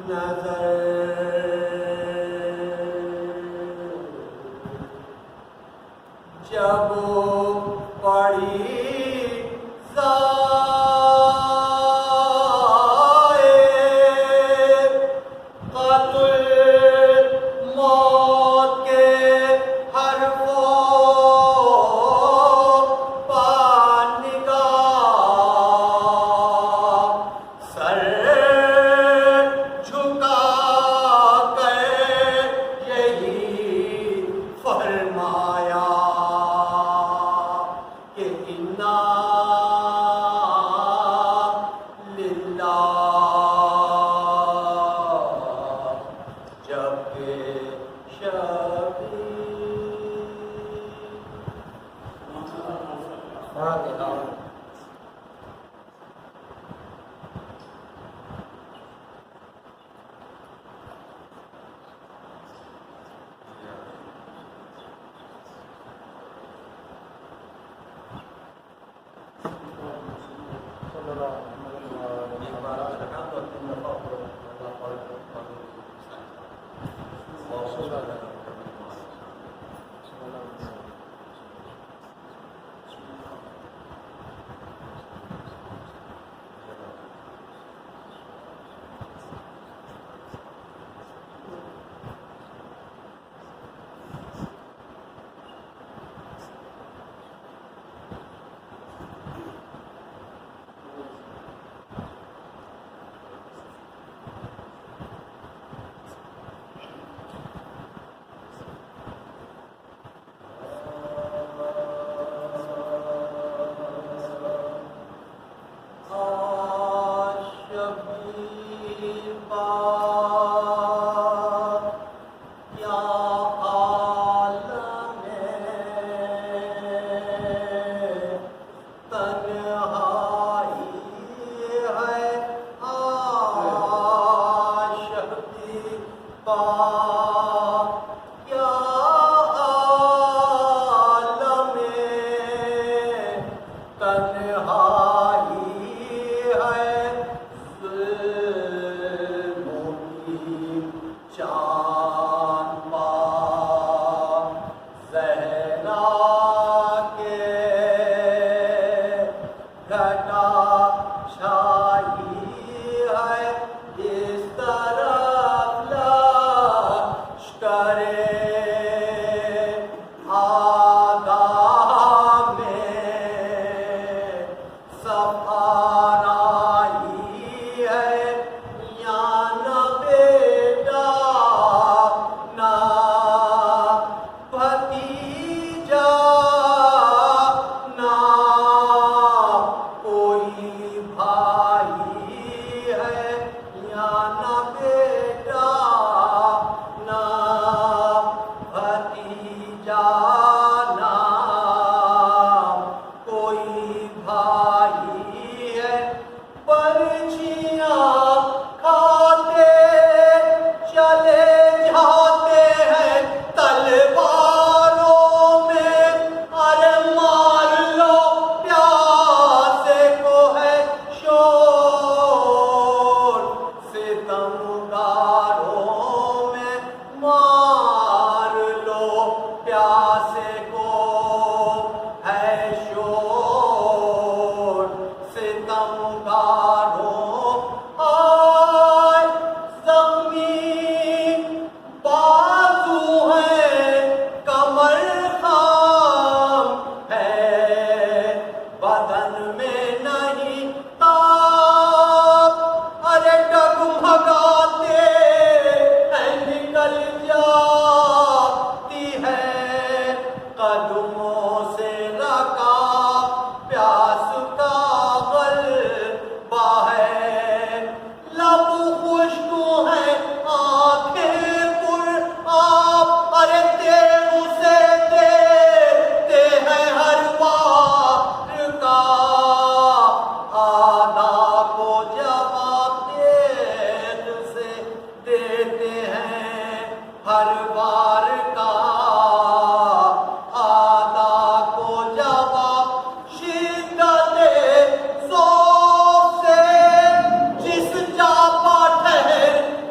جب پڑی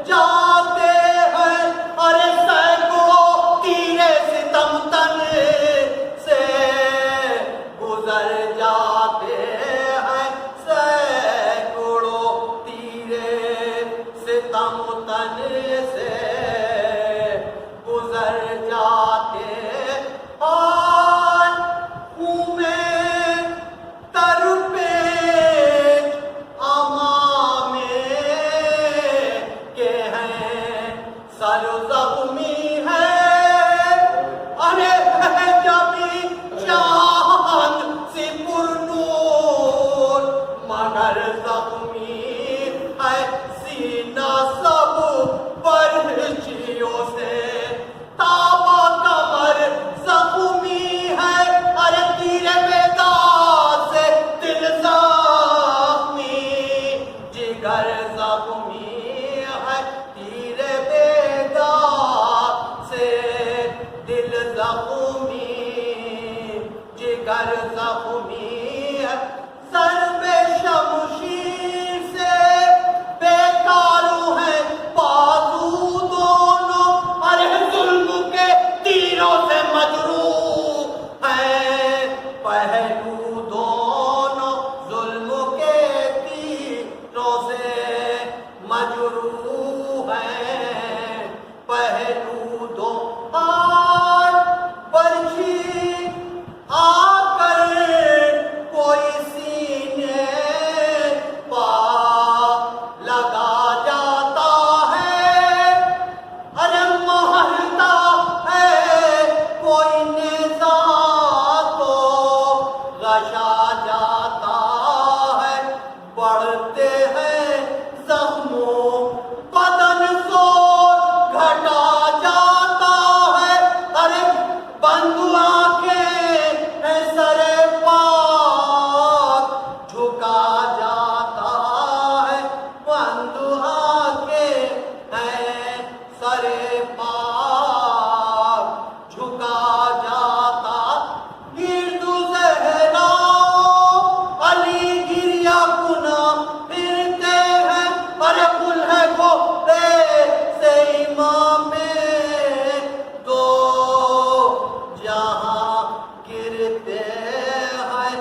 جا ستم تن سے گزر جاتے اور خون میں تر پیچ امامے کے ہیں سر زخمی ہے ارے جبھی چاند سی پرنور مگر زخمی ہے سینہ سب پرچیوں سے تابا کمر زخمی ہے ارے تیر بیدار سے دل زخمی جگر زخمی ہے تیر بیدار سے دل زخمی جگر زخمی ہے ضرب شمشیر سے بیکارو ہے بازو دونوں ارے ظلم کے تیروں سے مجروح ہے پہلو دونوں ظلم کے تیروں سے مجروح ہے پہلو دو اور برچھی آ کر کوئی سینے پا لگا جاتا ہے ارے مہلتا ہے کوئی نیزہ تو غشا جاتا ہے بڑھتے ہیں زخموں بدن زور گھٹا جاتا ہے ارے بند آنکھیں سر پاک جھکا جاتا ہے بند آنکھیں سر پاک جھکا جاتا گرد زہرا علی گریا کنا پھرتے ہیں ارے کل ہے گھوڑے سے امام دو جہاں گرتے ہیں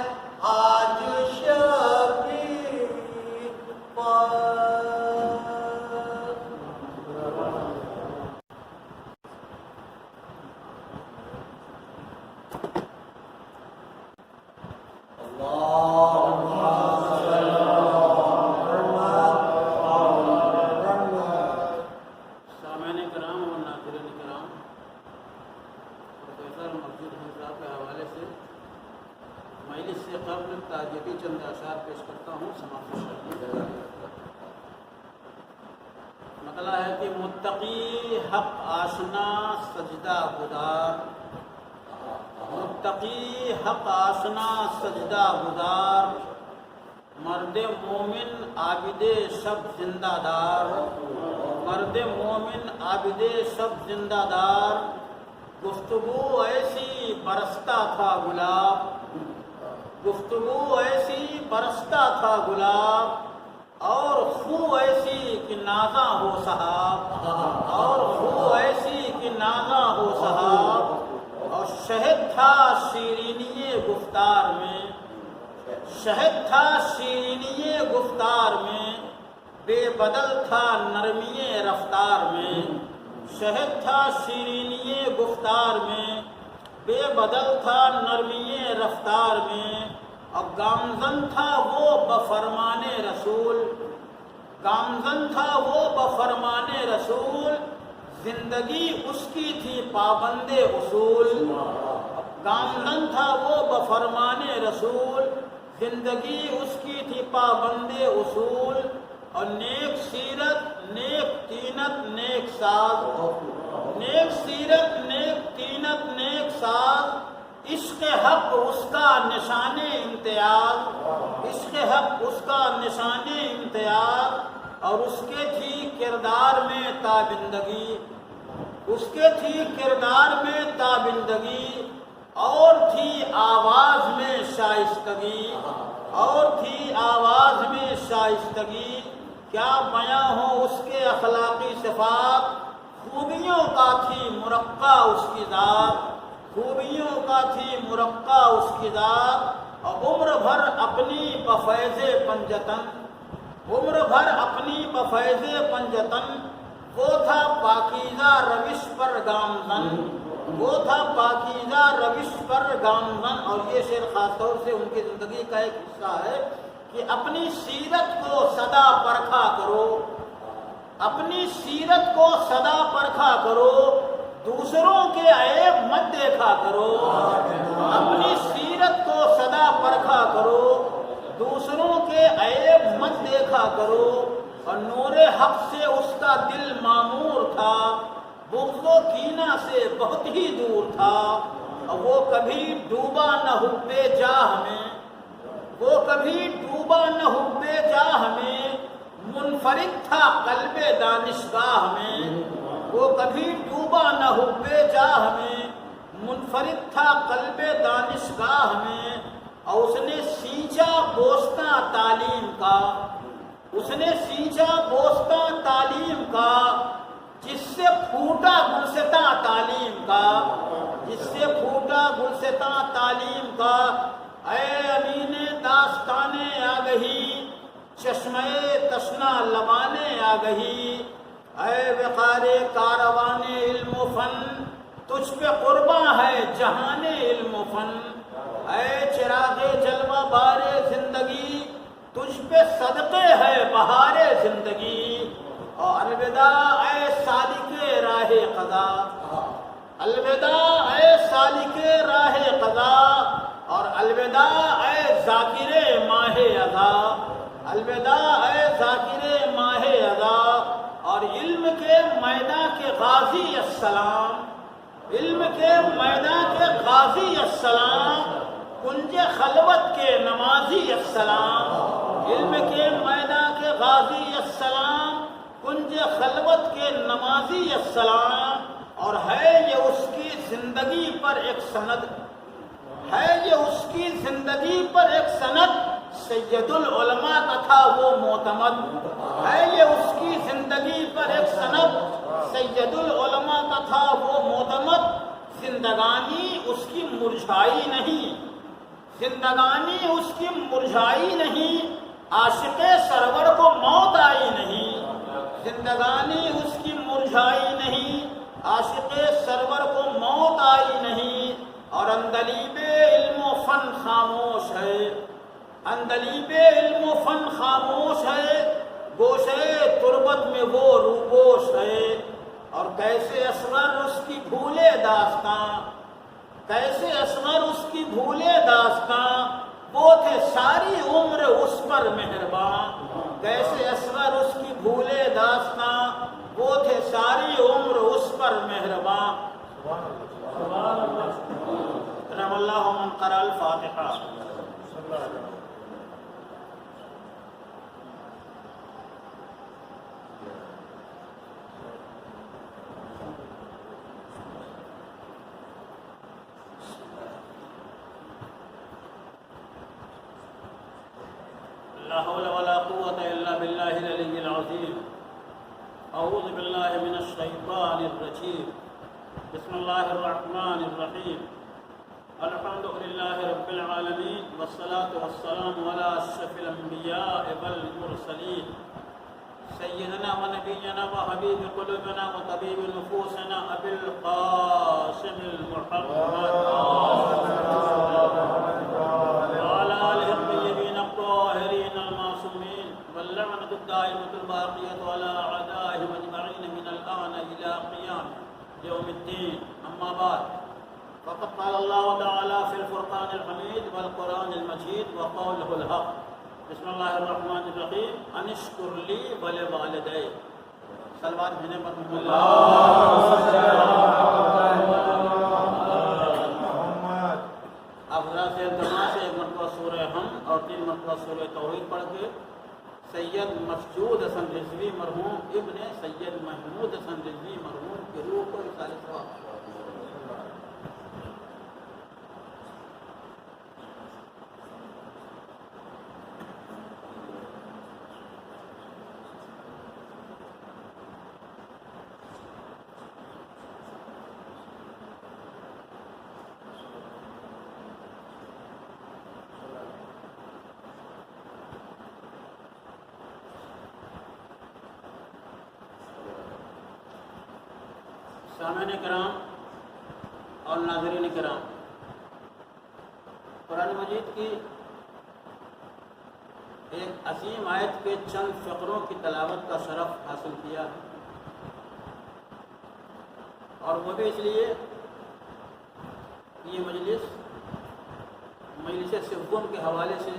آج شبیر پر سامعین کرام اور ناظرین کرام، پروفیسر مسجد حمزہ کے حوالے سے مجلس سے قبل تعجبی چند اشعار پیش کرتا ہوں، سماعت فرمائیے۔ مطلع ہے کہ متقی حق آشنا سجدہ گزار، متقی حق آشنا سجدہ گزار، مرد مومن عابد شب زندہ دار، مرد مومن عابد شب زندہ دار، گفتگو ایسی برستا تھا گلاب، گفتگو ایسی برستا تھا گلاب، اور خو ایسی کہ نازاں ہو صحاب، اور خو ایسی کہ نازاں ہو صحاب، اور شہد تھا شیرینی گفتار میں، شہد تھا شیرینی گفتار میں، بے بدل تھا نرمی رفتار میں، شہد تھا شیرینی گفتار میں، بے بدل تھا نرمی رفتار میں، اور گامزن تھا وہ بفرمان رسول، گامزن تھا وہ بفرمان رسول، زندگی اس کی تھی پابند اصول، گامزن تھا وہ بفرمان رسول، زندگی اس کی تھی پابند اصول، اور نیک سیرت نیک تینت نیک ساز، نیک سیرت نیک تینت نیک ساز، عشق حق اس کا نشان امتیاز، عشق حق اس کا نشان امتیاز، اور اس کے تھی کردار میں تابندگی، اس کے تھی کردار میں تابندگی، اور تھی آواز میں شائستگی، اور تھی آواز میں شائستگی، کیا بیاں ہو اس کے اخلاقی صفات، خوبیوں کا تھی مرقع اس کی ذات، خوبیوں کا تھی مرقع اس کی ذات، اور عمر بھر اپنی بفیض پنجتن، عمر بھر اپنی بفیض پنجتن، وہ تھا پاکیزہ روش پر گامزن، وہ تھا پاکیزہ روش پر گامزن۔ اور یہ شعر خاص طور سے ان کی زندگی کا ایک حصہ ہے کہ اپنی سیرت کو سدا پرکھا کرو، اپنی سیرت کو سدا پرکھا کرو، دوسروں کے عیب مت دیکھا کرو، اپنی سیرت کو سدا پرکھا کرو، دوسروں کے عیب مت دیکھا کرو۔ اور نور حق سے اس کا دل معمور تھا، بغض و کینہ سے بہت ہی دور تھا، اور وہ کبھی ڈوبا نہ حب جاہ میں، وہ کبھی ڈوبا نہ حب جاہ میں، منفرد تھا قلب دانشگاہ میں، وہ کبھی ڈوبا نہ حب جاہ میں، منفرد تھا قلب دانشگاہ میں۔ اور اس نے سینچا بوستاں تعلیم کا، اس نے سینچا بوستاں تعلیم کا، جس سے پھوٹا گلستاں تعلیم کا، جس سے پھوٹا گلستاں تعلیم کا۔ اے امین داستان آگہی، چشمے تشنا لبانے آگہی، اے وقار کاروان علم و فن، تجھ پہ قرباں ہے جہان علم و فن، اے چراغ جلوہ بار زندگی، تجھ پہ صدقے ہے بہار زندگی۔ اور الوداع اے سالک راہ قضا، الوداع اے سالک راہ قضا، اور الوداع اے ذاکر ماہ اذا، الوداع اے ذاکر ماہ اذا۔ اور علم کے میدان کے غازی السلام، علم کے میدان کے غازی السلام، کنج خلوت کے نمازی السلام، علم کے میدان کے غازی السلام، کنج خلوت کے نمازی السلام۔ اور ہے یہ اس کی زندگی پر ایک سند، ہے یہ اس کی زندگی پر ایک سند، سید العلماء کا تھا وہ معتمد، ہے یہ اس کی زندگی پر ایک سند، سید العلماء کا تھا وہ معتمد۔ زندگانی اس کی مرجھائی نہیں، زندگانی اس کی مرجھائی نہیں، عاشق سرور کو موت آئی نہیں، زندگانی اس کی مرجھائی نہیں، عاشق سرور کو موت آئی نہیں۔ اور اندلیب علم و فن خاموش ہے، اندلیب علم و فن خاموش ہے، گوشے تربت میں وہ روپوش ہے۔ اور کیسے اصغر اس کی بھولے داستاں، کیسے اصغر اس کی بھولے داستاں، وہ تھے ساری عمر اس پر مہربان، کیسے اصغر اس کی بھولے داستاں، وہ تھے ساری عمر اس پر مہربان۔ رحم اللہ من قرأ الفاتحہ۔ لا حول ولا قوة إلا بالله العلي العظيم۔ أعوذ بالله من الشيطان الرجيم۔ بسم الله الرحمن الرحيم۔ الحمد لله رب العالمين، والصلاة والسلام على أشرف الأنبياء والمرسلين، سيدنا ونبينا وحبيب قلوبنا وطبيب نفوسنا أبي القاسم المحمد وعلى آله الطيبين الطاهرين المعصومين، واللعنة الدائمة الباقية على أعدائهم أجمعين من الآن إلى قيام يوم الدين۔ أما بعد، فقد قال الله تعالى في الفرقان الحميد والقرآن المجيد وقوله الحق۔ بسم الله الرحمن الرحيم۔ ان اشکر لی ولوالدیک۔ صلوات بھیجیں محمد اب ذرا سے التماس سے ایک مرتبہ سورہ ہم اور 3 مرتبہ سورہ توحید پڑھ کے سید مسجود حسن رضوی مرحوم ابن سید محمود حسن رضوی مرحوم کی روح کو رسالہ ثواب۔ سامعین کرام اور ناظرین کرام، قرآن مجید کی ایک عظیم آیت کے چند فقروں کی تلاوت کا شرف حاصل کیا ہے، اور وہ بھی اس لیے یہ مجلس سبکم کے حوالے سے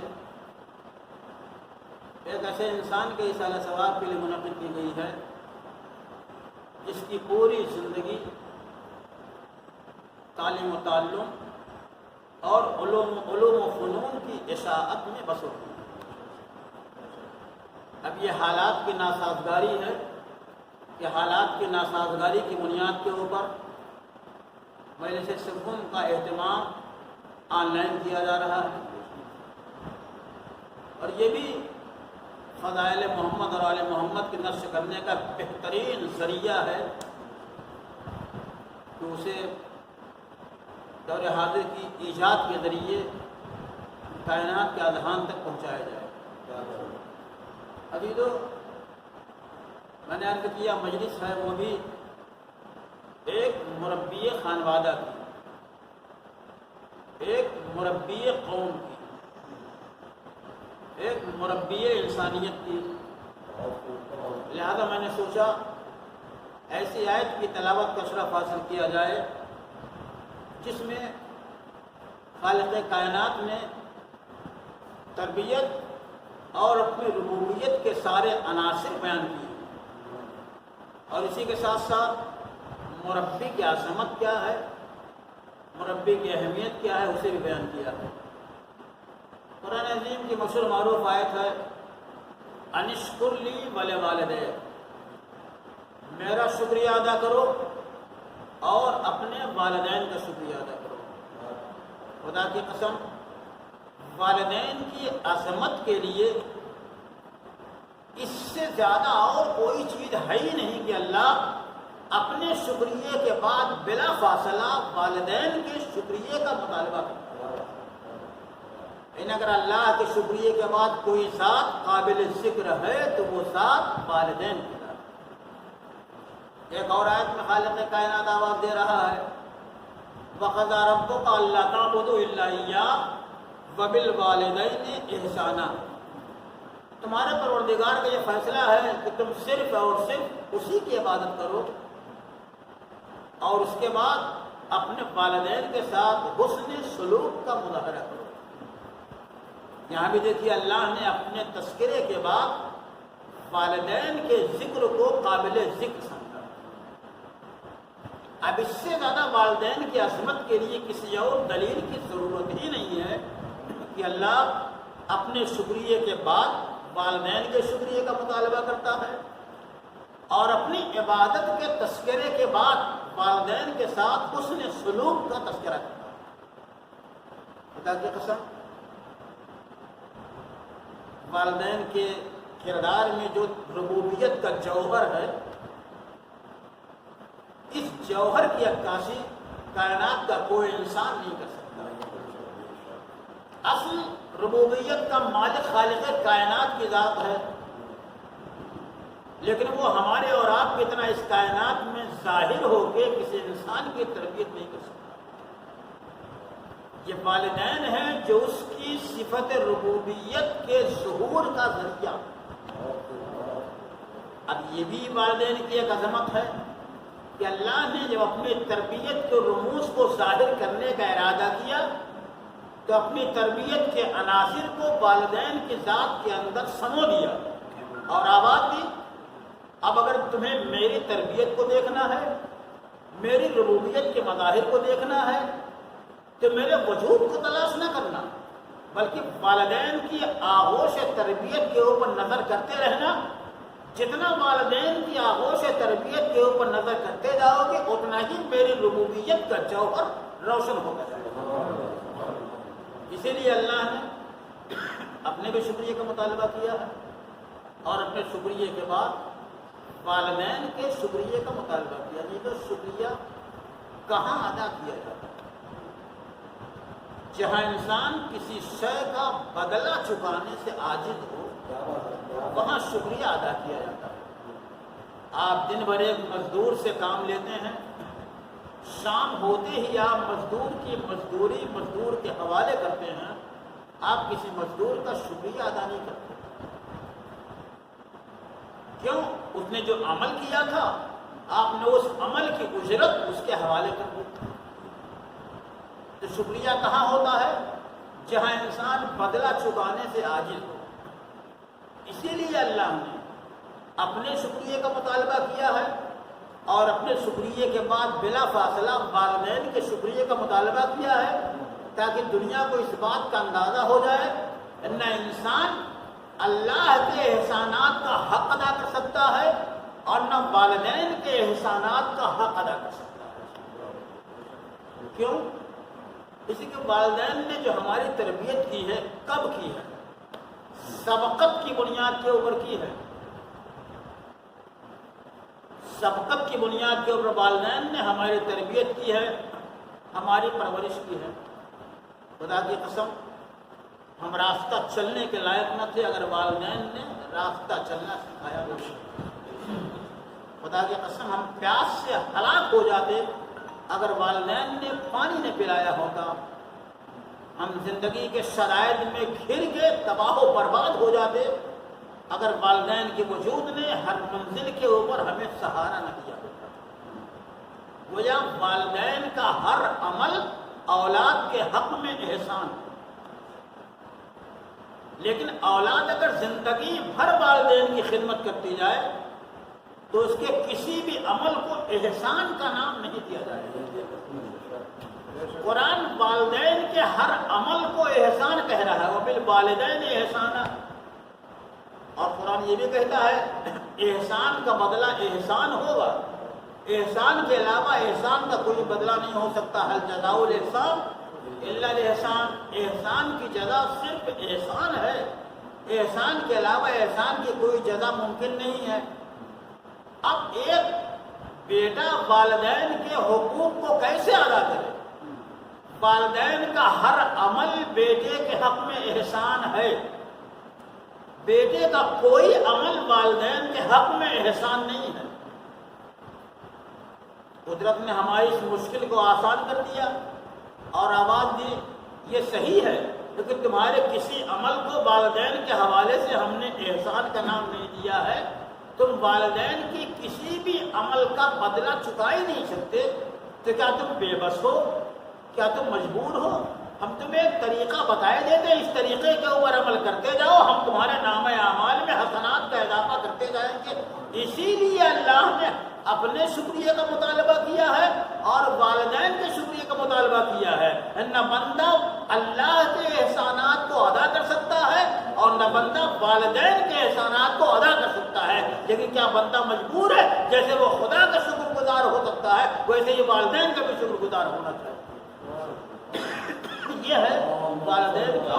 ایک ایسے انسان کے اصالہ ثواب کے لیے منعقد کی گئی ہے جس کی پوری زندگی تعلیم و تعلم اور علوم و فنون کی اشاعت میں بسر ہوئی۔ اب یہ حالات کی ناسازگاری ہے کہ حالات کی ناسازگاری کی بنیاد کے اوپر مجلس سبکم کا اہتمام آن لائن کیا جا رہا ہے، اور یہ بھی فضائل محمد اور آل محمد کی نشر کرنے کا بہترین ذریعہ ہے کہ اسے دور حاضر کی ایجاد کے ذریعے کائنات کے اذہان تک پہنچایا جائے۔ عزیزو، میں نے عرض کیا مجلس ہے وہ بھی ایک مربی خانوادہ کی، ایک مربی قوم کی، ایک مربی انسانیت کی، لہذا میں نے سوچا ایسی آیت کی تلاوت کا شرف حاصل کیا جائے جس میں خالق کائنات نے تربیت اور اپنی ربوبیت کے سارے عناصر بیان کیے، اور اسی کے ساتھ ساتھ مربی کی عظمت کیا ہے، مربی کی اہمیت کیا ہے، اسے بھی بیان کیا ہے۔ قرآن عظیم کی مشہور معروف آیت ہے انشکر لی ولوالدیک، میرا شکریہ ادا کرو اور اپنے والدین کا شکریہ ادا کرو۔ خدا کی قسم، والدین کی عظمت کے لیے اس سے زیادہ اور کوئی چیز ہے ہی نہیں کہ اللہ اپنے شکریہ کے بعد بلا فاصلہ والدین کے شکریہ کا مطالبہ کرتا ہے۔ لیکن اگر اللہ کے شکریہ کے بعد کوئی ذات قابل ذکر ہے تو وہ ذات والدین کی ذات ہے۔ ایک اور آیت میں خالق کائنات آواز دے رہا ہے وَقَضَىٰ رَبُّكَ أَلَّا تَعْبُدُوا إِلَّا إِيَّاهُ وَبِالْوَالِدَيْنِ إِحْسَانًا، تمہارے پروردگار کا یہ فیصلہ ہے کہ تم صرف اور صرف اسی کی عبادت کرو اور اس کے بعد اپنے والدین کے ساتھ حسن سلوک کا مظاہرہ کرو۔ یہاں بھی دیکھیے اللہ نے اپنے تذکرے کے بعد والدین کے ذکر کو قابل ذکر سمجھا۔ اب اس سے زیادہ والدین کی عظمت کے لیے کسی اور دلیل کی ضرورت ہی نہیں ہے کہ اللہ اپنے شکریہ کے بعد والدین کے شکریہ کا مطالبہ کرتا ہے اور اپنی عبادت کے تذکرے کے بعد والدین کے ساتھ حسن سلوک کا تذکرہ کرتا ہے۔ خدا کی قسم، والدین کے کردار میں جو ربوبیت کا جوہر ہے، اس جوہر کی عکاسی کائنات کا کوئی انسان نہیں کر سکتا۔ اصل ربوبیت کا مالک خالق کائنات کی ذات ہے، لیکن وہ ہمارے اور آپ کی طرح اس کائنات میں ظاہر ہو کے کسی انسان کی تربیت نہیں کر سکتا۔ یہ والدین ہیں جو اس کی صفت ربوبیت کے ظہور کا ذریعہ۔ اب یہ بھی والدین کی ایک عظمت ہے کہ اللہ نے جب اپنی تربیت کے رموز کو ظاہر کرنے کا ارادہ کیا تو اپنی تربیت کے عناصر کو والدین کی ذات کے اندر سمو دیا اور آباد دی۔ اب اگر تمہیں میری تربیت کو دیکھنا ہے، میری ربوبیت کے مظاہر کو دیکھنا ہے تو میرے وجود کو تلاش نہ کرنا، بلکہ والدین کی آغوش تربیت کے اوپر نظر کرتے رہنا۔ جتنا والدین کی آغوش تربیت کے اوپر نظر کرتے جاؤ گے اتنا ہی میری ربوبیت کا جوہر روشن ہوتا جائے گا۔ اسی لیے اللہ نے اپنے بھی شکریہ کا مطالبہ کیا ہے اور اپنے شکریہ کے بعد والدین کے شکریہ کا مطالبہ کیا۔ یہ تو شکریہ کہاں ادا کیا جاتا ہے؟ جہاں انسان کسی شے کا بدلہ چکانے سے عاجز ہو وہاں شکریہ ادا کیا جاتا ہے۔ آپ دن بھر ایک مزدور سے کام لیتے ہیں، شام ہوتے ہی آپ مزدور کی مزدوری مزدور کے حوالے کرتے ہیں، آپ کسی مزدور کا شکریہ ادا نہیں کرتے۔ کیوں؟ اس نے جو عمل کیا تھا آپ نے اس عمل کی اجرت اس کے حوالے کر دی۔ تو شکریہ کہاں ہوتا ہے؟ جہاں انسان بدلہ چکانے سے عاجز ہو۔ اسی لیے اللہ نے اپنے شکریہ کا مطالبہ کیا ہے اور اپنے شکریہ کے بعد بلا فاصلہ والدین کے شکریہ کا مطالبہ کیا ہے، تاکہ دنیا کو اس بات کا اندازہ ہو جائے نہ انسان اللہ کے احسانات کا حق ادا کر سکتا ہے اور نہ والدین کے احسانات کا حق ادا کر سکتا ہے۔ کیوں؟ اسی کے والدین نے جو ہماری تربیت کی ہے کب کی ہے؟ سبقت کی بنیاد کے اوپر کی ہے۔ سبقت کی بنیاد کے اوپر والدین نے ہماری تربیت کی ہے، ہماری پرورش کی ہے۔ خدا کی قسم ہم راستہ چلنے کے لائق نہ تھے اگر والدین نے راستہ چلنا سکھایا نہ۔ خدا کی قسم ہم پیاس سے ہلاک ہو جاتے اگر والدین نے پانی نہ پلایا ہوتا۔ ہم زندگی کے شرائط میں گھر کے تباہ و برباد ہو جاتے اگر والدین کے وجود نے ہر منزل کے اوپر ہمیں سہارا نہ دیا ہوتا۔ گویا والدین کا ہر عمل اولاد کے حق میں احسان ہے، لیکن اولاد اگر زندگی بھر والدین کی خدمت کرتی جائے تو اس کے کسی بھی عمل کو احسان کا نام نہیں دیا جائے گا۔ قرآن والدین کے ہر عمل کو احسان کہہ رہا ہے، وبالوالدین احسانا، اور قرآن یہ بھی کہتا ہے احسان کا بدلہ احسان ہوگا، احسان کے علاوہ احسان کا کوئی بدلہ نہیں ہو سکتا۔ هل جزاء الاحسان الا الاحسان، احسان کی جزا صرف احسان ہے، احسان کے علاوہ احسان کی کوئی جزا ممکن نہیں ہے۔ اب ایک بیٹا والدین کے حقوق کو کیسے ادا کرے؟ والدین کا ہر عمل بیٹے کے حق میں احسان ہے، بیٹے کا کوئی عمل والدین کے حق میں احسان نہیں ہے۔ قدرت نے ہماری اس مشکل کو آسان کر دیا اور آواز دی یہ صحیح ہے، لیکن تمہارے کسی عمل کو والدین کے حوالے سے ہم نے احسان کا نام نہیں دیا ہے، تم والدین کی کسی بھی عمل کا بدلہ چکا ہی نہیں سکتے، تو کیا تم بے بس ہو؟ کیا تم مجبور ہو؟ ہم تمہیں ایک طریقہ بتائے دیتے، اس طریقے کے اوپر عمل کرتے جاؤ، ہم تمہارے نامہ اعمال میں حسنات کا اضافہ کرتے جائیں گے۔ اسی لیے اللہ نے اپنے شکریہ کا مطالبہ کیا ہے اور والدین کے شکریہ کا مطالبہ کیا ہے۔ نہ بندہ اللہ کے احسانات کو ادا کر سکتا ہے اور نہ بندہ والدین کے احسانات کو ادا کر سکتا ہے، لیکن کیا بندہ مجبور ہے؟ جیسے وہ خدا کا شکر گزار ہو سکتا ہے ویسے ہی والدین کا بھی شکر گزار ہونا چاہیے۔ یہ ہے والدین کی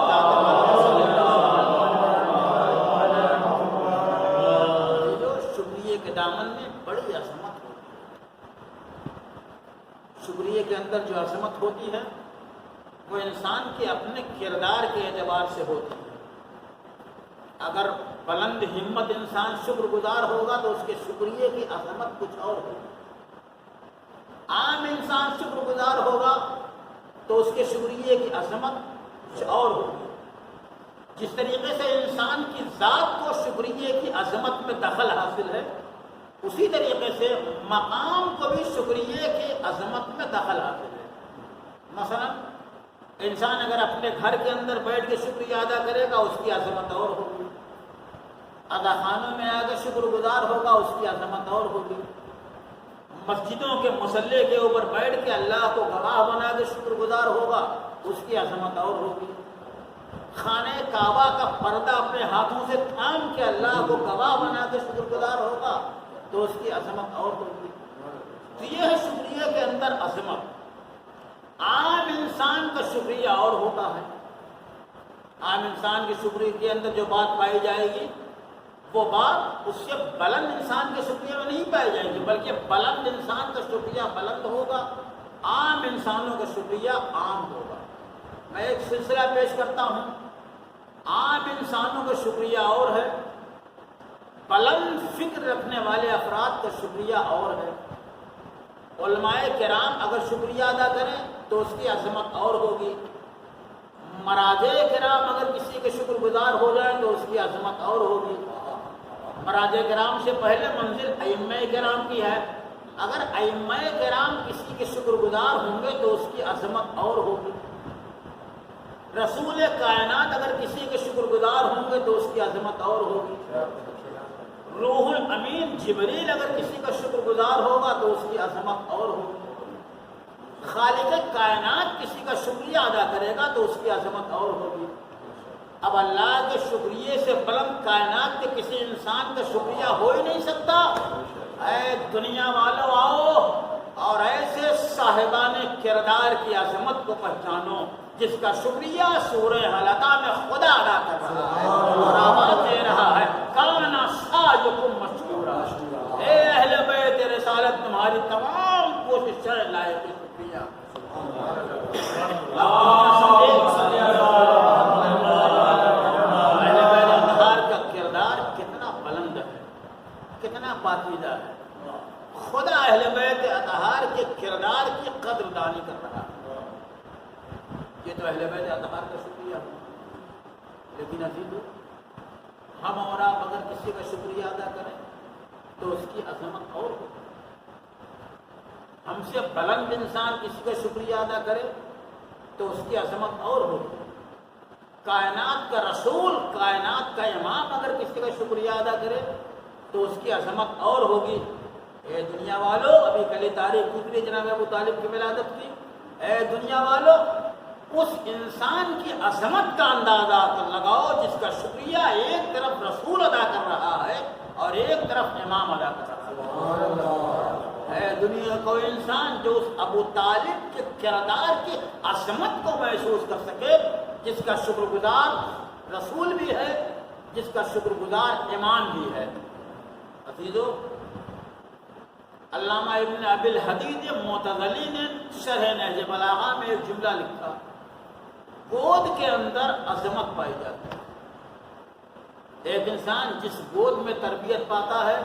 جو شکریہ کے دامن میں بڑی عظمت ہوتی ہے۔ شکریہ کے اندر جو عظمت ہوتی ہے وہ انسان کے اپنے کردار کے اعتبار سے ہوتی ہے۔ اگر بلند ہمت انسان شکر گزار ہوگا تو اس کے شکریہ کی عظمت کچھ اور ہوگی۔ عام انسان شکر گزار ہوگا تو اس کے شکریہ کی عظمت کچھ اور ہوگی۔ جس طریقے سے انسان کی ذات کو شکریہ کی عظمت میں دخل حاصل ہے، اسی طریقے سے مقام کو بھی شکریہ کی عظمت میں دخل حاصل ہے۔ مثلا انسان اگر اپنے گھر کے اندر بیٹھ کے شکریہ ادا کرے گا اس کی عظمت اور ہوگی، ادا خانوں میں آ کے شکر گزار ہوگا اس کی عظمت اور ہوگی، مسجدوں کے مصلے کے اوپر بیٹھ کے اللہ کو گواہ بنا کے شکر گزار ہوگا اس کی عظمت اور ہوگی، خانہ کعبہ کا پردہ اپنے ہاتھوں سے تھام کے اللہ کو گواہ بنا کے شکر گزار ہوگا تو اس کی عظمت اور ہوگی۔ تو یہ ہے شکریہ کے اندر عظمت۔ عام انسان کا شکریہ اور ہوتا ہے۔ عام انسان کے شکریہ کے اندر جو بات پائی جائے گی وہ بات اس سے بلند انسان کے شکریہ میں نہیں پائی جائے گی، بلکہ بلند انسان کا شکریہ بلند ہوگا، عام انسانوں کا شکریہ عام ہوگا۔ میں ایک سلسلہ پیش کرتا ہوں۔ عام انسانوں کا شکریہ اور ہے، بلند فکر رکھنے والے افراد کا شکریہ اور ہے۔ علماء کرام اگر شکریہ ادا کریں تو اس کی عظمت اور ہوگی، مراجع کرام اگر کسی کے شکر گزار ہو جائیں تو اس کی عظمت اور ہوگی۔ مراجع کرام سے پہلے منزل ائمہ کرام کی ہے، اگر ائمہ کرام کسی کے شکر گزار ہوں گے تو اس کی عظمت اور ہوگی۔ رسول کائنات اگر کسی کے شکر گزار ہوں گے تو اس کی عظمت اور ہوگی۔ روح الامین جبریل اگر کسی کا شکر گزار ہوگا تو اس کی عظمت اور ہوگی۔ خالق کائنات کسی کا شکریہ ادا کرے گا تو اس کی عظمت اور ہوگی۔ اب اللہ کے شکریہ سے بلند کائنات کے کسی انسان کا شکریہ ہو ہی نہیں سکتا۔ اے دنیا والوں آؤ اور ایسے صاحبان کردار کی عظمت کو پہچانو جس کا شکریہ سورہ حلقہ میں خدا ادا کر رہا ہے اور آواز دے رہا ہے کانا ساجکم مشکورا۔ اے اہل بیت رسالت تمہاری تمام کوششیں لائق شکریہ۔ اہل بیت اطہار کا کردار کتنا بلند ہے، کتنا پاکیزہ ہے۔ خدا اہل بیت اطہار کے کردار کی قدر دانی کر رہا ہے۔ یہ تو اہل بیت اطہار کا شکریہ ہے۔ لیکن عزیزو، ہم اور آپ اگر کسی کا شکریہ ادا کریں تو اس کی عظمت اور ہو۔ ہم سے بلند انسان کسی کا شکریہ ادا کرے تو اس کی عظمت اور ہو۔ کائنات کا رسول، کائنات کا امام اگر کسی کا شکریہ ادا کرے تو اس کی عظمت اور ہوگی۔ اے دنیا والو، ابھی کل تاریخ گزری جناب ابو طالب کی ولادت کی۔ اے دنیا والو، اس انسان کی عظمت کا اندازہ لگاؤ جس کا شکریہ ایک طرف رسول ادا کر رہا ہے اور ایک طرف امام ادا کر رہا ہے۔ اے دنیا کوئی انسان جو اس ابو طالب کے کردار کی عظمت کو محسوس کر سکے، جس کا شکر گزار رسول بھی ہے، جس کا شکر گزار امام بھی ہے۔ عزیزو، علامہ ابن ابی الحدید معتزلی نے شرح نہج بلاغہ میں ایک جملہ لکھا، گود کے اندر عظمت پائی جاتی ہے۔ ایک انسان جس گود میں تربیت پاتا ہے،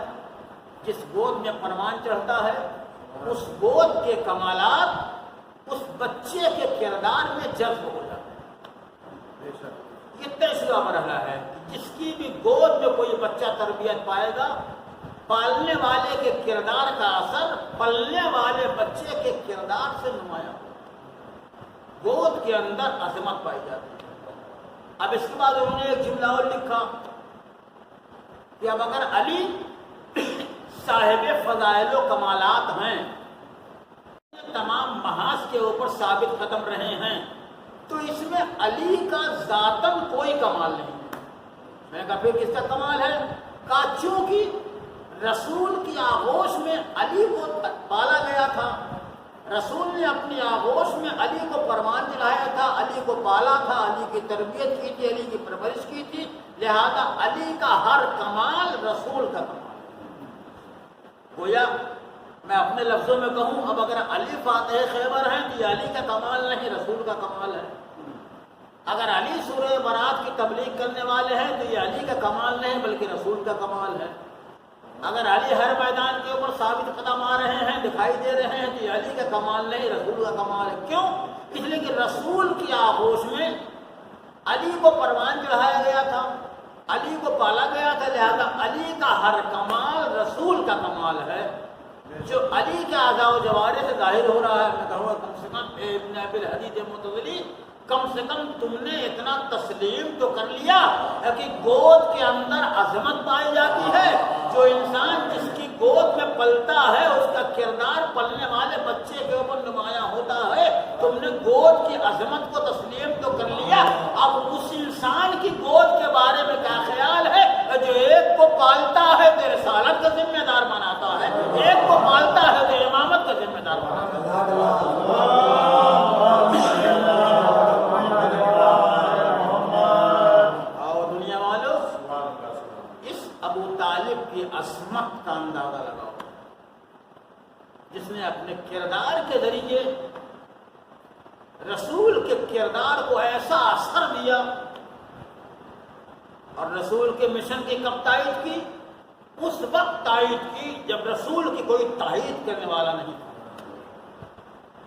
جس گود میں پروان چڑھتا ہے، اس گود کے کمالات اس بچے کے کردار میں جذب ہو جاتے ہیں۔ یہ طے شدہ مرحلہ ہے، جس کی بھی گود میں کوئی بچہ تربیت پائے گا، پالنے والے کے کردار کا اثر پلنے والے بچے کے کردار سے نمایاں ہو۔ گود کے اندر عظمت پائی جاتی ہے۔ اب اس کے بعد انہوں نے ایک جملہ اور لکھا کہ اب اگر علی صاحب فضائل و کمالات ہیں، تمام محاذ کے اوپر ثابت قدم رہے ہیں، تو اس میں علی کا ذاتاً کوئی کمال نہیں ہے۔ میں نے کہا پھر کس کا کمال ہے؟ کہا چونکہ رسول کی آغوش میں علی کو پالا گیا تھا، رسول نے اپنی آغوش میں علی کو پروان چڑھایا تھا، علی کو پالا تھا، علی کی تربیت کی تھی، علی کی پرورش کی تھی، لہذا علی کا ہر کمال رسول کا کمال۔ گویا میں اپنے لفظوں میں کہوں، اب اگر علی فاتح خیبر ہیں تو یہ علی کا کمال نہیں، رسول کا کمال ہے۔ اگر علی سورہ برات کی تبلیغ کرنے والے ہیں تو یہ علی کا کمال نہیں بلکہ رسول کا کمال ہے۔ اگر علی ہر میدان کے اوپر ثابت قدم آ رہے ہیں، دکھائی دے رہے ہیں تو یہ علی کا کمال نہیں، رسول کا کمال ہے۔ کیوں؟ اس لیے کہ رسول کی آغوش میں علی کو پروان چڑھایا گیا تھا، علی کو پالا گیا تھا، لہذا علی کا ہر کمال رسول کا کمال ہے۔ جو علی کے اعضاء و جوارح سے ظاہر ہو رہا ہے، میں کہوں گا کم سے کم ابن ابی الحدید معتزلی، کم سے کم تم نے اتنا تسلیم تو کر لیا کہ گود کے اندر عظمت پائی جاتی ہے۔ جو انسان جس کی گود میں پلتا ہے اس کا کردار پلنے والے بچے کے اوپر نمایاں ہوتا ہے۔ تم نے گود کی عظمت کو تسلیم تو کر لیا، اب اس انسان کی گود کے بارے میں کیا خیال ہے جو ایک کو پالتا ہے تو رسالت کا ذمہ دار بناتا ہے، ایک کو پالتا ہے تو امامت کا ذمہ دار بناتا ہے۔ عظمت کا اندازہ لگاؤ، جس نے اپنے کردار کے ذریعے رسول کے کردار کو ایسا اثر دیا، اور رسول کے مشن کی کب تائید کی؟ اس وقت تائید کی جب رسول کی کوئی تائید کرنے والا نہیں تھا۔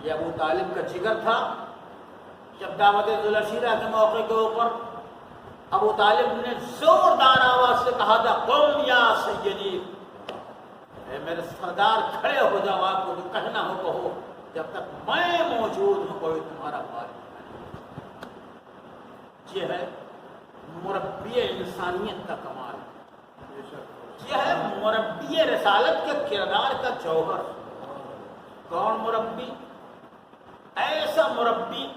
یہ ابو طالب کا جگر تھا۔ جب دعوت ذوالعشیرہ کے موقع کے اوپر ابو طالب نے زوردار آواز سے کہا تھا قم یا سیدی، اے میرے سردار کھڑے ہو جاؤ، آپ کو جو کہنا ہو کہو، جب تک میں موجود ہوں کوئی تمہارا بات نہیں۔ یہ ہے مربی انسانیت کا کمال، یہ ہے مربی رسالت کے کردار کا جوہر۔ کون مربی؟ ایسا مربی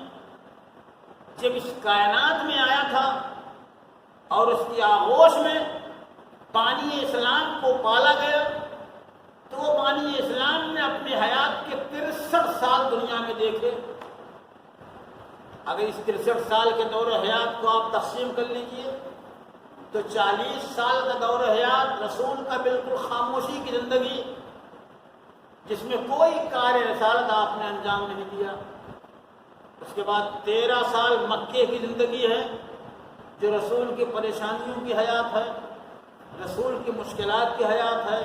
جب اس کائنات میں آیا تھا اور اس کی آغوش میں پانی اسلام کو پالا گیا، تو وہ پانی اسلام نے اپنی حیات کے 63 سال دنیا میں دیکھے۔ اگر اس 63 سال کے دور حیات کو آپ تقسیم کر لیجئے تو 40 سال کا دور حیات رسول کا بالکل خاموشی کی زندگی، جس میں کوئی کار رسالت آپ نے انجام نہیں دیا۔ اس کے بعد 13 سال مکے کی زندگی ہے، جو رسول کی پریشانیوں کی حیات ہے، رسول کی مشکلات کی حیات ہے۔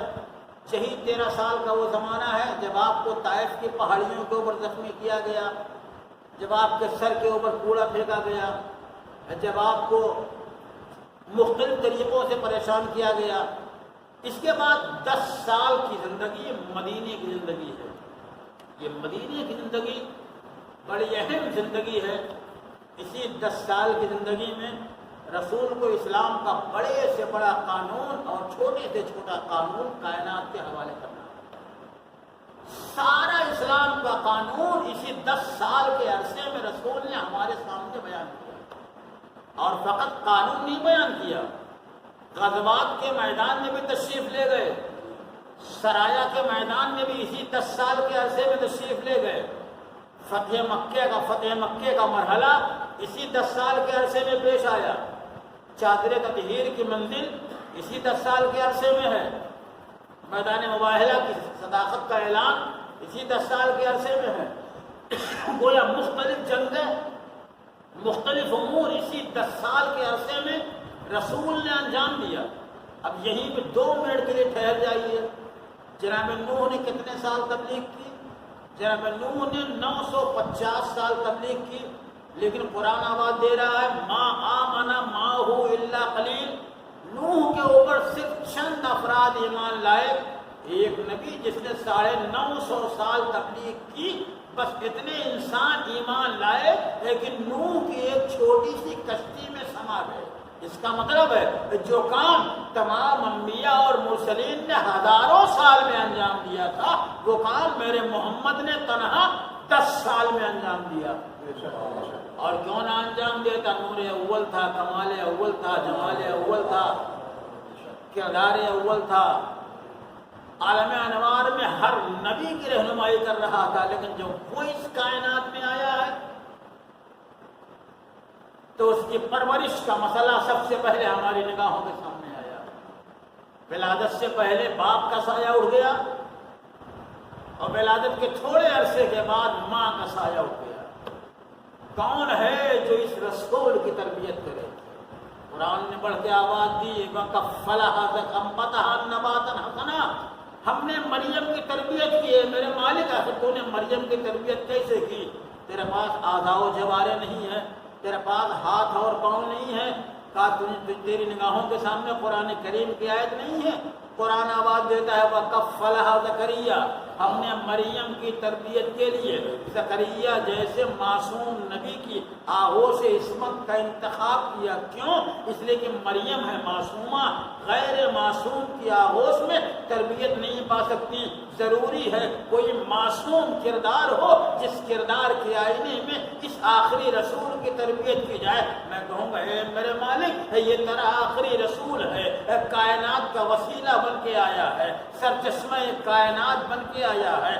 یہی 13 سال کا وہ زمانہ ہے جب آپ کو طائف کی پہاڑیوں کے اوپر زخمی کیا گیا، جب آپ کے سر کے اوپر کوڑا پھینکا گیا، جب آپ کو مختلف طریقوں سے پریشان کیا گیا۔ اس کے بعد 10 سال کی زندگی مدینے کی زندگی ہے۔ یہ مدینے کی زندگی بڑی اہم زندگی ہے۔ اسی 10 سال کی زندگی میں رسول کو اسلام کا بڑے سے بڑا قانون اور چھوٹے سے چھوٹا قانون کائنات کے حوالے کرنا، سارا اسلام کا قانون اسی 10 سال کے عرصے میں رسول نے ہمارے سامنے بیان کیا۔ اور فقط قانون نہیں بیان کیا، غزوات کے میدان میں بھی تشریف لے گئے، سرایا کے میدان میں بھی اسی 10 سال کے عرصے میں تشریف لے گئے، فتح مکے کا مرحلہ اسی 10 سال کے عرصے میں پیش آیا، چادر تطہیر کی منزل اسی 10 سال کے عرصے میں ہے، میدان مباہلہ کی صداقت کا اعلان اسی 10 سال کے عرصے میں ہے۔ گویا مختلف جنگیں، مختلف امور اسی 10 سال کے عرصے میں رسول نے انجام دیا۔ اب یہیں پہ 2 منٹ کے لیے ٹھہر جائیے۔ جناب نوح نے کتنے سال تبلیغ کی؟ جناب نوح نے 950 سال تبلیغ کی، لیکن قرآن آواز دے رہا ہے ما آمن معہ الا قلیل، نوح کے اوپر صرف چند افراد ایمان لائے۔ ایک نبی جس نے 950 سال تبلیغ کی، بس اتنے انسان ایمان لائے، لیکن نوح کی ایک چھوٹی سی کشتی میں سما گئے۔ اس کا مطلب ہے جو کام تمام انبیاء اور مرسلین نے ہزاروں سال میں انجام دیا تھا، وہ کام میرے محمد نے تنہا 10 سال میں انجام دیا۔ اور کیوں نہ انجام دیتا؟ نور اول تھا، کمال اول تھا، جمال اول تھا، کردار اول تھا، عالم انوار میں ہر نبی کی رہنمائی کر رہا تھا۔ لیکن جب وہ اس کائنات میں آیا ہے تو اس کی پرورش کا مسئلہ سب سے پہلے ہماری نگاہوں کے سامنے آیا۔ ولادت سے پہلے باپ کا سایہ اڑ گیا، اور ولادت کے تھوڑے عرصے کے بعد ماں کا سایہ اٹھ گیا۔ کون ہے جو اس رسول کی تربیت کرے؟ قرآن نے بڑھ کے آواز دی وَكَفَّلَهَا زَكَمَّتَهَا نَبَاتًا حَسَنًا، ہم نے مریم کی تربیت کی ہے۔ میرے مالک آخر تو نے مریم کی تربیت کیسے کی؟ تیرے پاس اعضاء و جوارے نہیں ہیں، تیرے پاس ہاتھ اور پاؤں نہیں ہیں، تیری نگاہوں کے سامنے قرآن کریم کی آیت نہیں ہے؟ قرآن آواز دیتا ہے وَكَفَّلَهَا زَكَرِيَّا، ہم نے مریم کی تربیت کے لیے زکریا جیسے معصوم نبی کی آغوش عصمت کا انتخاب کیا۔ کیوں؟ اس لیے کہ مریم ہے معصومہ، غیر معصوم کی آغوش میں تربیت نہیں پا سکتی۔ ضروری ہے کوئی معصوم کردار ہو جس کردار کے آئینے میں اس آخری رسول کی تربیت کی جائے۔ میں کہوں گا اے میرے مالک، یہ تیرا آخری رسول ہے، کائنات کا وسیلہ بن کے آیا ہے، سرچشمہ کائنات بن کے آیا ہے،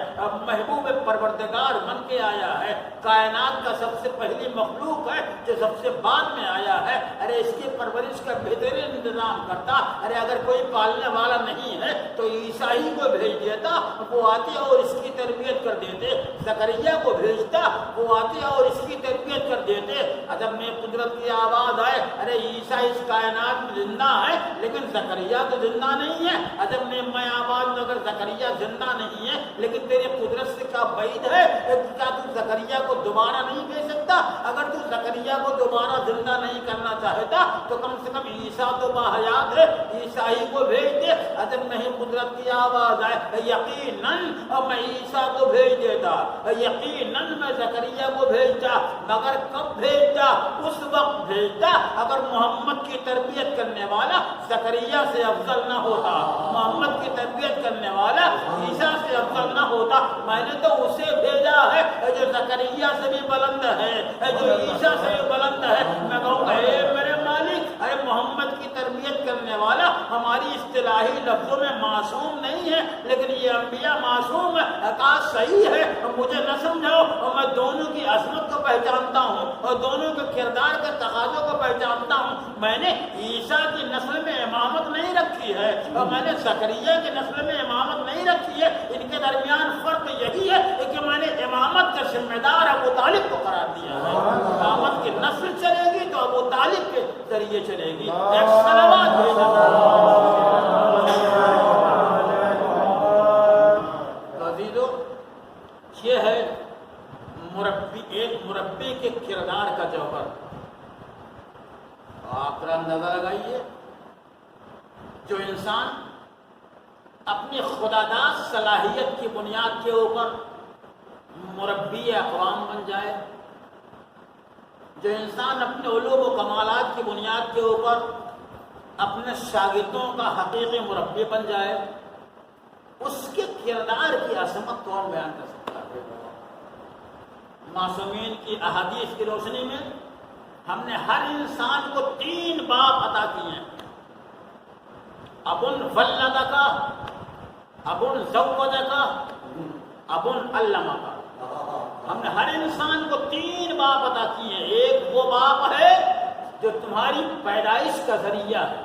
محبوب پروردگار بن کے آیا ہے، کائنات کا سب سے پہلی مخلوق ہے جو سب سے بعد میں آیا ہے۔ ارے اس کی پرورش کا بہترین انتظام کرتا۔ ارے اگر کوئی پالنے والا نہیں ہے تو عیسائی کو بھیج دیتا، وہ آتے اور اس کی تربیت کر دیتے، زکریا کو بھیجتا، وہ آتے اور اس کی تربیت کر دیتے۔ عجب میں قدرت کی آواز آئے، ارے عیسیٰ اس کائنات میں زندہ ہے لیکن زکریا تو زندہ نہیں ہے۔ عجب میں آواز میں اگر زکریا زندہ نہیں ہے لیکن تیری قدرت سے کیا بعید ہے، کیا تو زکریا کو دوبارہ نہیں بھیج سکتا؟ اگر تو زکریا کو دوبارہ زندہ نہیں کرنا چاہتا تو کم سے کم عیسیٰ تو باحیات ہے، عیسیٰ ہی کو بھیج دے۔ عجب نہیں قدرت کی آواز آئے، یقیناً میں عیسیٰ کو بھیج دیتا، یقیناً میں زکریا کو بھیجتا، مگر کب بھیجتا؟ اس وقت بھیجتا اگر محمد کی تربیت کرنے والا زکریا سے افضل نہ ہوتا، محمد کی تربیت کرنے والا عیسیٰ سے افضل نہ ہوتا۔ میں نے تو اسے بھیجا ہے جو زکریا سے بھی بلند ہے، جو عیسیٰ سے بھی بلند ہے۔ میں کہوں گا اے میرے مالک، ارے محمد کی تربیت کرنے والا ہماری اصطلاحی لفظوں میں معصوم نہیں ہے لیکن یہ انبیاء معصوم ہے۔ کاش صحیح ہے، مجھے نہ سمجھاؤ، اور میں دونوں کی عظمت کو پہچانتا ہوں اور دونوں کے کردار کے تقاضوں کو پہچانتا ہوں۔ میں نے عیسیٰ کی نسل میں امامت نہیں رکھی ہے اور میں نے زکریا کی نسل میں امامت نہیں رکھی ہے۔ ان کے درمیان فرق یہی ہے کہ میں نے امامت کا ذمہ دار ابو طالب کو قرار دیا ہے۔ امامت کی نسل چلے گی تو ابو طالب کے ذریعے چلے گی۔ ایک صلوات بھیجنا۔ یہ ہے مربی، ایک مربی کے کردار کا جوہر۔ آپ کا اندازہ لگائیے، جو انسان اپنی خداداد صلاحیت کی بنیاد کے اوپر مربی اقوام بن جائے، جو انسان اپنے علوم و کمالات کی بنیاد کے اوپر اپنے شاگردوں کا حقیقی مربی بن جائے، اس کے کردار کی عظمت کون بیان کر سکتا ہے؟ معصومین کی احادیث کی روشنی میں ہم نے ہر انسان کو 3 باپ عطا کیے ہیں: ابن ولدک، ابن زوجک، ابن علمک۔ ہم نے ہر انسان کو 3 باپ عطا کیے ہیں۔ ایک وہ باپ ہے جو تمہاری پیدائش کا ذریعہ ہے،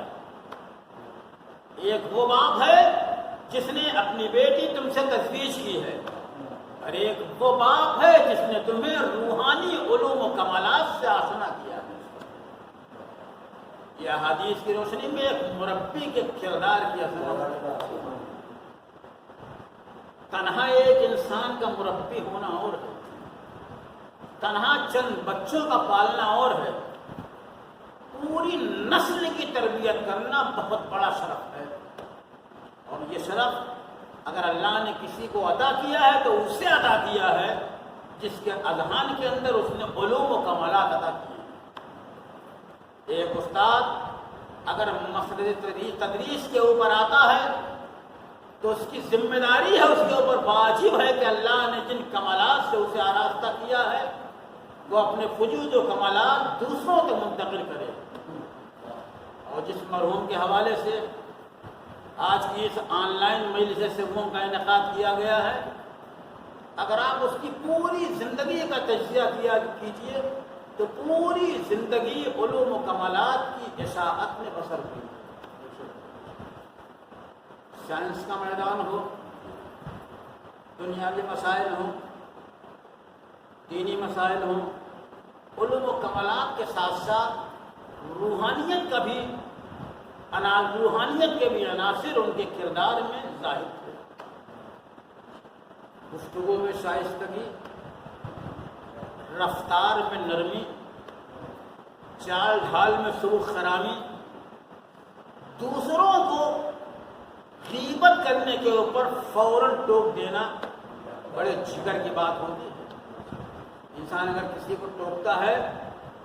ایک وہ باپ ہے جس نے اپنی بیٹی تم سے تزویج کی ہے، اور ایک وہ باپ ہے جس نے تمہیں روحانی علوم و کمالات سے آشنا کیا ہے۔ یہ حدیث کی روشنی میں ایک مربی کے کردار کی عظمت ہے۔ تنہا ایک انسان کا مربی ہونا اور ہے، تنہا چند بچوں کا پالنا اور ہے، پوری نسل کی تربیت کرنا بہت بڑا شرف ہے۔ اور یہ شرف اگر اللہ نے کسی کو عطا کیا ہے تو اسے عطا کیا ہے جس کے اذہان کے اندر اس نے علوم و کمالات عطا کیے۔ ایک استاد اگر مسجد تدریس کے اوپر آتا ہے تو اس کی ذمہ داری ہے، اس کے اوپر واجب ہے کہ اللہ نے جن کمالات سے اسے آراستہ کیا ہے وہ اپنے وجود و کمالات دوسروں کو منتقل کرے۔ اور جس مرحوم کے حوالے سے آج کی اس آن لائن مجلس سوم کا انعقاد کیا گیا ہے، اگر آپ اس کی پوری زندگی کا تجزیہ کیجیے تو پوری زندگی علوم و کمالات کی اشاعت میں بسر ہوئی۔ سائنس کا میدان ہو، دنیاوی مسائل ہوں، دینی مسائل ہوں، علوم و کمالات کے ساتھ ساتھ روحانیت کا بھی روحانیت کے بھی عناصر ان کے کردار میں ظاہر تھے۔ گفتگو میں شائستگی، رفتار میں نرمی، چال ڈھال میں سرخ خرامی، دوسروں کو غیبت کرنے کے اوپر فوراً ٹوک دینا بڑے جگر کی بات ہوتی ہے۔ انسان اگر کسی کو ٹوکتا ہے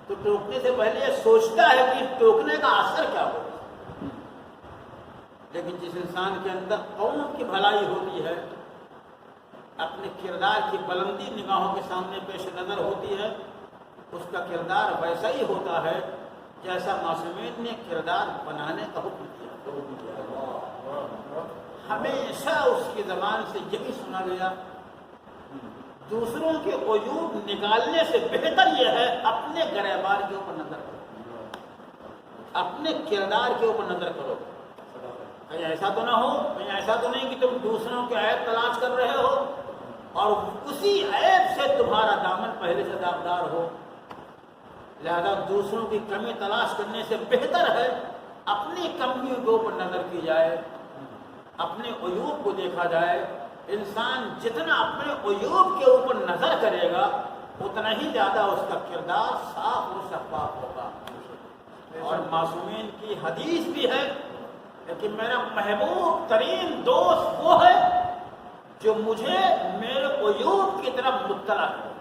تو ٹوکنے سے پہلے یہ سوچتا ہے کہ ٹوکنے کا اثر کیا ہوگا، لیکن جس انسان کے اندر قوم کی بھلائی ہوتی ہے، اپنے کردار کی بلندی نگاہوں کے سامنے پیش نظر ہوتی ہے، اس کا کردار ویسا ہی ہوتا ہے جیسا معصومین نے کردار بنانے کا حکم کیا۔ ہمیشہ اس کی زبان سے یہی سنا گیا، دوسروں کے عیوب نکالنے سے بہتر یہ ہے اپنے گریبان کے اوپر نظر کرو، اپنے کردار کے اوپر نظر کرو۔ کہیں ایسا تو نہ ہو، کہیں ایسا تو نہیں کہ تم دوسروں کے عیب تلاش کر رہے ہو اور اسی عیب سے تمہارا دامن پہلے سے داغدار ہو. لہذا دوسروں کی کمی تلاش کرنے سے بہتر ہے اپنی کمیوں کے اوپر نظر کی جائے، اپنے عیوب کو دیکھا جائے. انسان جتنا اپنے عیوب کے اوپر نظر کرے گا اتنا ہی زیادہ اس کا کردار صاف و شفاف ہوگا. اور معصومین کی حدیث بھی ہے کہ میرا محبوب ترین دوست وہ ہے جو مجھے میرے عیوب کی طرف مطلع ہے.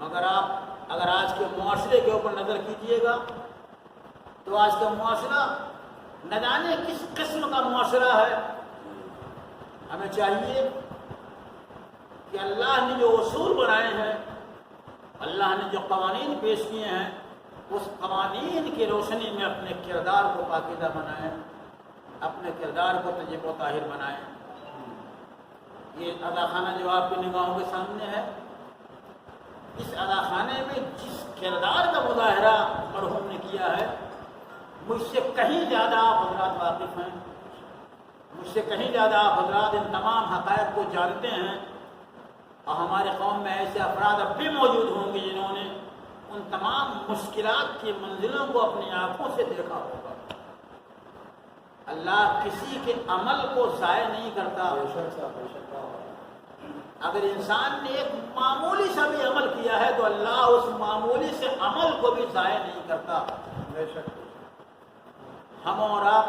مگر آپ اگر آج کے معاشرے کے اوپر نظر کیجئے گا تو آج کا معاشرہ نہ جانے کس قسم کا معاشرہ ہے. ہمیں چاہیے کہ اللہ نے جو اصول بنائے ہیں، اللہ نے جو قوانین پیش کیے ہیں، اس قوانین کی روشنی میں اپنے کردار کو پاکیزہ بنائیں، اپنے کردار کو طیب و طاہر بنائیں. یہ اداخانہ جو آپ کی نگاہوں کے سامنے ہے، اس اداخانے میں جس کردار کا مظاہرہ مرحوم نے کیا ہے، مجھ سے کہیں زیادہ آپ حضرات واقف ہیں، مجھ سے کہیں زیادہ آپ حضرات ان تمام حقائق کو جانتے ہیں. اور ہمارے قوم میں ایسے افراد اب بھی موجود ہوں گے جنہوں نے ان تمام مشکلات کی منزلوں کو اپنی آنکھوں سے دیکھا ہوگا. اللہ کسی کے عمل کو ضائع نہیں کرتا. اگر انسان نے ایک معمولی سا بھی عمل کیا ہے تو اللہ اس معمولی سے عمل کو بھی ضائع نہیں کرتا. ہم اور آپ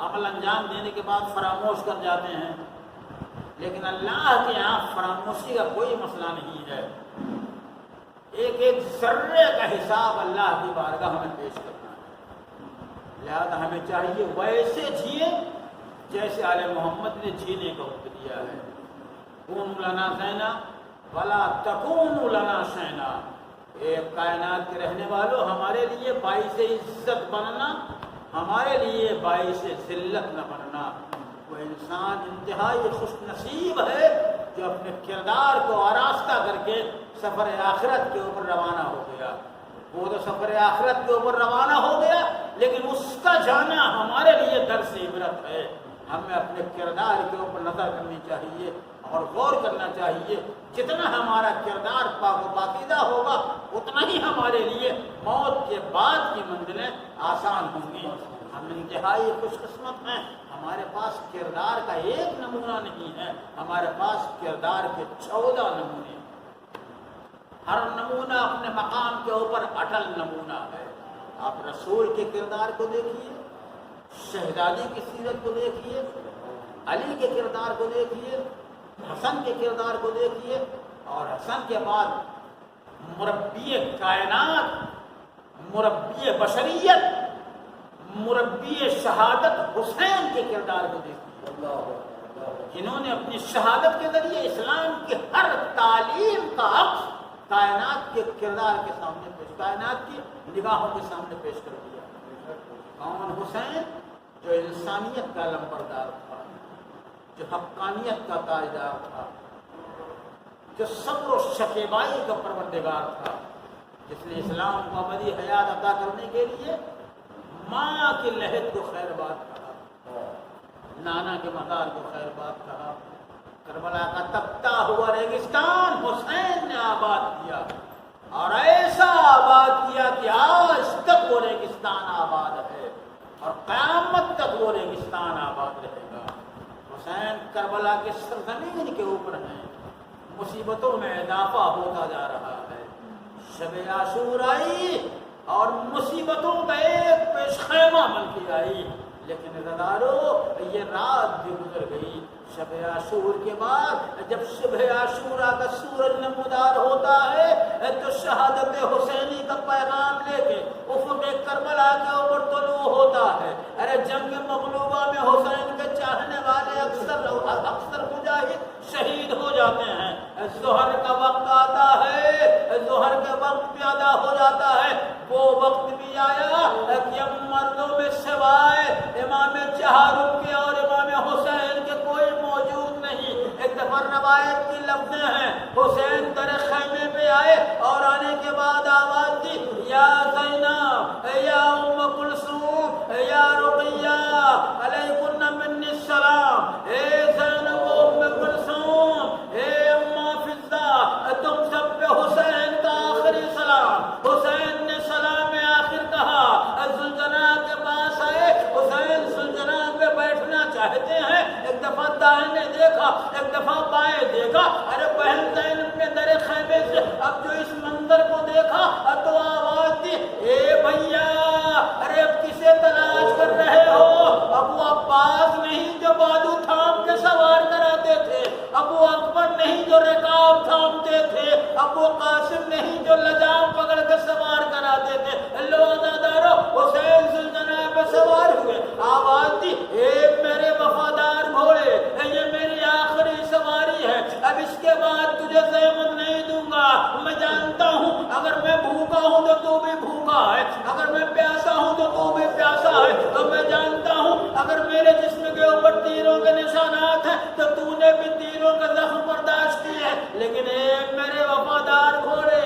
عمل انجام دینے کے بعد فراموش کر جاتے ہیں، لیکن اللہ کے یہاں فراموشی کا کوئی مسئلہ نہیں ہے. ایک ایک ذرے کا حساب اللہ کی بارگاہ ہمیں پیش کرنا ہے. لہذا ہمیں چاہیے ویسے جیے جیسے آل محمد نے جینے کا حکم دیا ہے. کونوا لنا زینا ولا تکونوا لنا شینا. ایک کائنات کے رہنے والوں، ہمارے لیے باعث عزت بننا، ہمارے لیے باعث ذلت نہ بننا. وہ انسان انتہائی خوش نصیب ہے جو اپنے کردار کو آراستہ کر کے سفر آخرت کے اوپر روانہ ہو گیا. وہ تو سفر آخرت کے اوپر روانہ ہو گیا، لیکن اس کا جانا ہمارے لیے درس عبرت ہے. ہمیں اپنے کردار کے اوپر نظر کرنی چاہیے اور غور کرنا چاہیے. جتنا ہمارا کردار پاک و پاکیزہ ہوگا اتنا ہی ہمارے لیے موت کے بعد کی منزلیں آسان ہوں گی. ہم انتہائی خوش قسمت ہیں، ہمارے پاس کردار کا ایک نمونہ نہیں ہے، ہمارے پاس کردار کے 14 نمونے. ہر نمونہ اپنے مقام کے اوپر اٹل نمونہ ہے. آپ رسول کے کردار کو دیکھیے، شہزادی کی سیرت کو دیکھیے، علی کے کردار کو دیکھیے، حسن کے کردار کو دیکھیے، اور حسن کے بعد مربی کائنات، مربی بشریت، مربی شہادت حسین کے کردار کو دیکھیے، جنہوں نے اپنی شہادت کے ذریعے اسلام کی ہر تعلیم کا عکس کائنات کے کردار کے سامنے پیش، کائنات کی نگاہوں کے سامنے پیش کر دیا. کون؟ حسین، جو انسانیت کا لمبردار تھا، جو حقانیت کا تاجدار تھا، جو صبر و شکیبائی کا پروردگار تھا، جس نے اسلام کو ابدی حیات عطا کرنے کے لیے ماں کی لہد کو خیر بات کہا، نانا کے مزار کو خیر بات کہا. کربلا کا تپتا ہوا ریگستان حسین نے آباد کیا، اور ایسا آباد کیا کہ آج تک وہ ریگستان آباد ہے اور قیامت تک وہ ریگستان آباد رہے گا. حسین کربلا کے سرزمین کے اوپر ہیں، مصیبتوں میں اضافہ ہوتا جا رہا ہے. شب عاشور آئی اور مصیبتوں کا ایک پیش خیمہ بن کے آئی، لیکن رضادارو یہ رات بھی گزر گئی. شب عاشور کے بعد جب شب عاشورہ کا سورج نمودار ہوتا ہے تو شہادت حسینی کا پیغام لے کے افق کربلا کے اوپر طلوع ہوتا ہے. ارے جنگ مغلوبہ میں حسین کے چاہنے والے اکثر مجاہد شہید ہو جاتے ہیں. ظہر کا وقت آتا ہے، ظہر کے وقت پیدا ہو جاتا ہے. وہ وقت بھی آیا کہ اب مردوں میں سوائے امام چہارم کے اور امام حسین کے کوئی موجود نہیں. ایک دفعہ روایت کی لفظیں ہیں، حسین در خیمے پہ آئے اور آنے کے بعد آواز دی، یا زینب، یا ام کلثوم، یا رقیہ علیکن منی السلام، اے زینب و ام کلثوم، اے اماں فضہ، تم سب پہ حسین کا آخری سلام۔ حسین نے سلام آخر کہا، زلجناح کے پاس آئے، حسین زلجناح پہ بیٹھنا چاہتے ہیں، ایک دفعہ دائیں دیکھا، ایک دفعہ بائیں دیکھا، ارے بہن زینب نے در خیمے سے اب جو اس منظر کو دیکھا تو آواز دی، اے بھیا، ارے اب کسے تلاش کر رہے ہو؟ ابو عباس نہیں جو بازو تھام کے سوار کراتے تھے، ابو اکبر نہیں جو رکاب تھامتے تھے، ابو قاسم نہیں جو لجام پکڑ کے سوار کراتے تھے۔ اللہ عزادارو، حسین زلجناح پہ سوار ہوئے، آواز دی، اے میرے وفادار گھوڑے، یہ میری آخری سواری ہے، اب اس کے بعد تجھے زحمت نہیں دوں گا۔ میں جانتا ہوں اگر میں بھوکا ہوں تو تو بھی بھوکا ہے، اگر میں پیاسا ہوں تو تو بھی پیاسا ہے، تو میں جانتا ہوں اگر میرے جسم کے اوپر تیروں کے نشانات ہیں تو تو نے بھی تیروں کا زخم برداشت کیے ہے، لیکن اے میرے وفادار گھوڑے،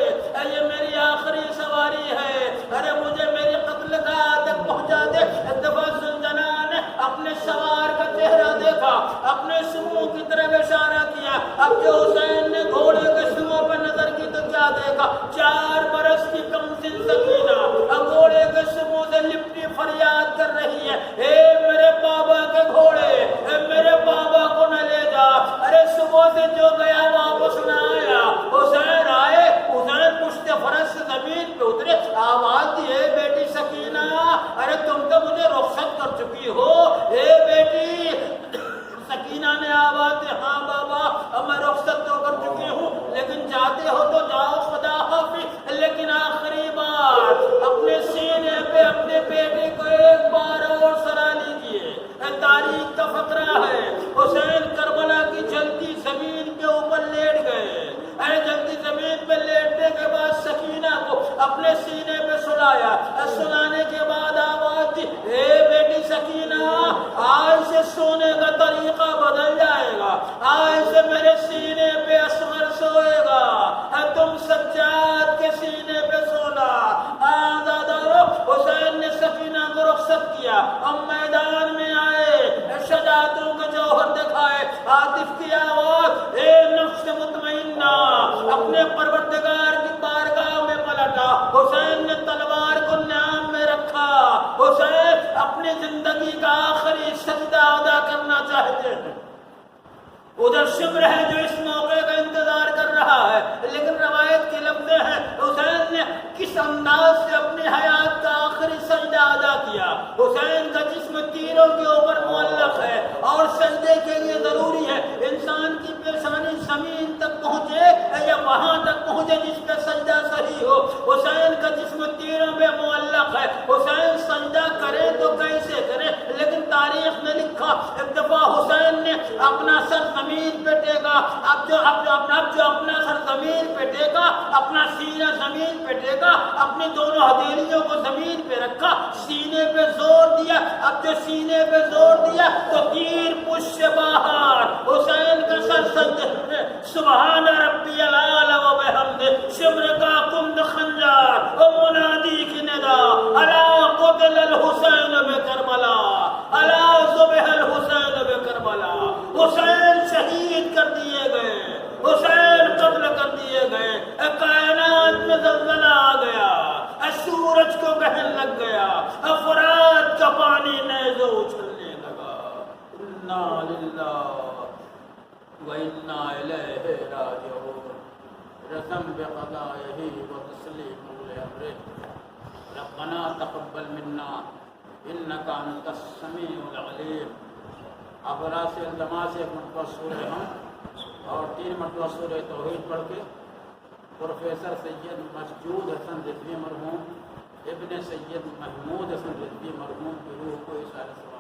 یہ میری آخری سواری ہے، ارے مجھے میری قتل گاہ تک پہنچا دے۔ ایک دفعہ زلجناح نے اپنے سوار کا چہرہ دیکھا، اپنے سمو کی طرف اشارہ کیا، اب جو حسین نے گھوڑے کے سمو پہ نظر کی تو کیا دیکھا؟ 4 برس کی کمسن سکینہ اب گھوڑے کے سمو سے لپٹی فریاد کر رہی ہے، اے میرے بابا کے گھوڑے، اے میرے بابا کو نہ لے جا، ارے صبح سے جو گیا واپس نہ آیا۔ حسین آئے، حسین پشت فرس سے زمین پہ اترے، آواز دی، اے بیٹی سکینہ، ارے تم تو مجھے رخصت کر چکی ہو، اے بیٹی۔ سکینہ نے آواز دی، ہاں بابا اب میں رخصت تو کر چکی ہوں، لیکن جاتے ہو تو جاؤ، خدا حافظ، لیکن آخری بار اپنے سینے پہ اپنے بیٹے کو ایک بار اور سلا لیجیے۔ تاریخ کا فقرہ ہے، حسین کربلا کی جلتی زمین کے اوپر لیٹ گئے، جلتی زمین پہ لیٹنے کے بعد سکینہ کو اپنے سینے پہ سلایا، سلانے کے بعد آواز دی، اے بیٹی سکینہ، آج سے سونے کا طریقہ بدل جائے گا، آج سے میرے سینے پہ اصغر سوئے گا، تم سجاد کے سینے پہ سونا۔ آزادارو، حسین نے سکینہ کو رخصت کیا، ہم میدان میں آئے، شجاعتوں کے جوہر دکھائے، عاطف کی آواز، اے نفس مطمئنہ، اپنے پروردگار کی بارگاہ میں پلٹا۔ حسین نے تلوار کو نیام میں رکھا، حسین اپنی زندگی کا آخری سجدہ ادا کرنا چاہتے ہیں۔ ادھر شمر ہے جو اس موقع کا انتظار کر رہا ہے، لیکن روایت کے لفظ ہیں حسین نے کس انداز سے اپنی حیات کا آخری سجدہ ادا کیا۔ حسین کا جسم تیروں کے اوپر معلق ہے اور سجدے کے لیے ضروری ہے انسان کی پیشانی زمین تک پہنچے یا وہاں تک پہنچے جس کا سجدہ صحیح ہو۔ حسین کا جسم تیروں میں معلق ہے، حسین سجدہ کرے تو کیسے کرے، لیکن تاریخ نے لکھا ایک دفعہ حسین نے اپنا سر زمین پہ ٹیکا، اب جو اپنا سر زمین پہ ٹیکا، اپنا سینہ زمین پہ ٹیکا، اپنی دونوں ہتھیلیوں کو زمین پہ رکھا، سینے پہ زور دیا، اب جو سینے پہ زور دیا تو تیر پشت سے باہر، حسین کا سر سجدے میں، سبحان ربی العالی و بحمدہ، شمر کا کند خنجر و منادی کی ندا، الا قتل الحسین بکربلا، الا ذبح الحسین بکربلا۔ حسین شہید کر دیے گئے، حسین قتل کر دیے گئے، کائنات میں زلزلہ آ گیا، سورج کو گہن لگ گیا، فرات کا پانی نیزے اچھلنے لگا۔ انا للہ و انا الیہ راجعون، رسم بقضائہ و تسلیم لامرہ، ربنا تقبل منا انک انت السمیع العلیم۔ ابرا سے التماس سے ایک مرتبہ سورہ ہم اور 3 مرتبہ سورہ توحید پڑھ کے پروفیسر سید مسجود حسن رضوی مرحوم، ابن سید محمود حسن رضوی مرحوم کی روح کو اشارہ سوال